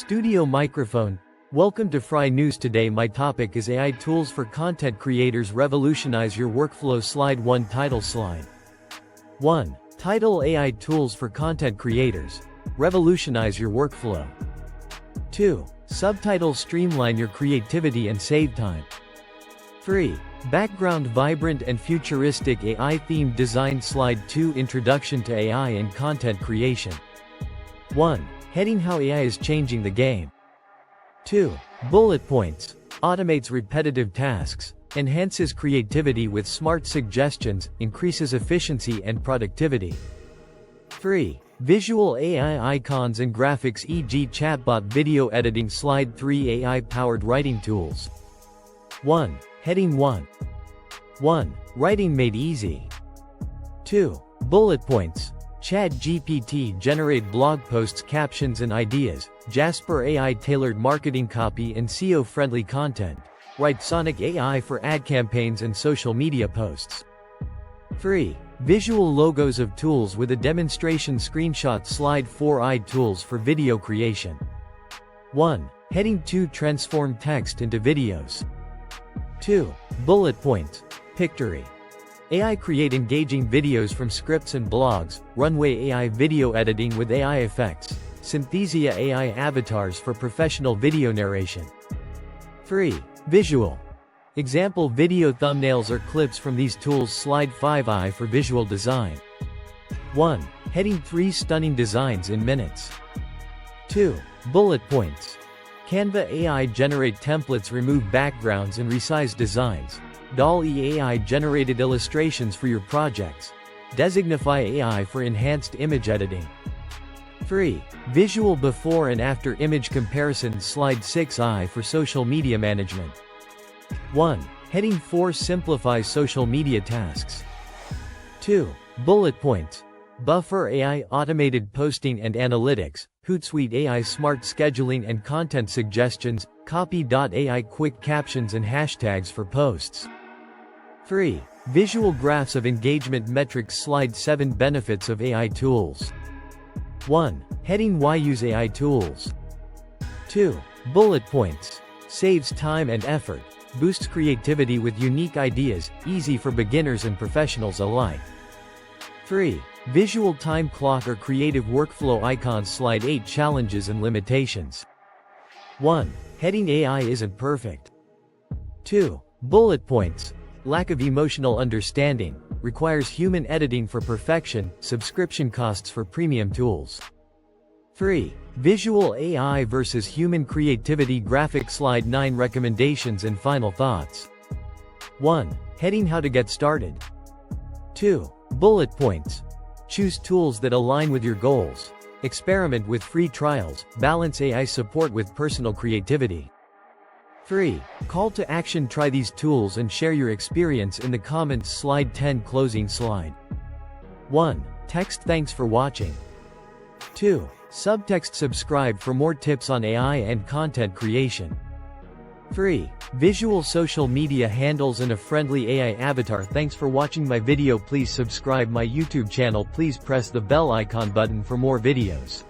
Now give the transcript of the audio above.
Studio microphone. Welcome to Fry News. Today my topic is AI tools for content creators. Revolutionize your workflow. Slide 1. Title slide 1. Title: AI tools for content creators. Revolutionize your workflow. 2. Subtitle: streamline your creativity and save time. 3. Background: vibrant and futuristic AI-themed design. Slide 2. Introduction to AI and content creation. 1. Heading: how AI is changing the game. 2. Bullet points: automates repetitive tasks, enhances creativity with smart suggestions, increases efficiency and productivity. 3. Visual AI icons and graphics, e.g. chatbot video editing. Slide 3. AI-powered writing tools. 1. Heading 1. 1. Writing made easy. 2. Bullet points: ChatGPT generate blog posts, captions and ideas. Jasper AI tailored marketing copy and SEO-friendly content. Writesonic AI for ad campaigns and social media posts. 3. Visual logos of tools with a demonstration screenshot. Slide 4. AI tools for video creation. 1. Heading 2. Transform text into videos. 2. Bullet points: Pictory AI create engaging videos from scripts and blogs. Runway AI video editing with AI effects. Synthesia AI avatars for professional video narration. 3. Visual example video thumbnails or clips from these tools. Slide 5. AI for visual design. 1. Heading 3. Stunning designs in minutes. 2. Bullet points: Canva AI generate templates, remove backgrounds and resize designs. DALL AI generated illustrations for your projects. Designify AI for enhanced image editing. 3. Visual before and after image comparison. Slide 6. AI for social media management. 1. Heading 4. Simplify social media tasks. 2. Bullet points: Buffer AI automated posting and analytics. Hootsuite AI smart scheduling and content suggestions. Copy.AI quick captions and hashtags for posts. 3. Visual graphs of engagement metrics. Slide 7. Benefits of AI tools. 1. Heading: why use AI tools. 2. Bullet points: saves time and effort, boosts creativity with unique ideas, easy for beginners and professionals alike. 3. Visual time clock or creative workflow icons. Slide 8. Challenges and limitations. 1. Heading: AI isn't perfect. 2. Bullet points: lack of emotional understanding, requires human editing for perfection, subscription costs for premium tools. 3. Visual AI versus human creativity graphics. Slide 9. Recommendations and final thoughts. 1. Heading: how to get started. 2. Bullet points: choose tools that align with your goals. Experiment with free trials, balance AI support with personal creativity. 3. Call to action: try these tools and share your experience in the comments. Slide 10. Closing slide 1. Text: thanks for watching. 2. Subtext: subscribe for more tips on AI and content creation. 3. Visual social media handles and a friendly AI avatar. Thanks for watching my video. Please subscribe my YouTube channel. Please press the bell icon button for more videos.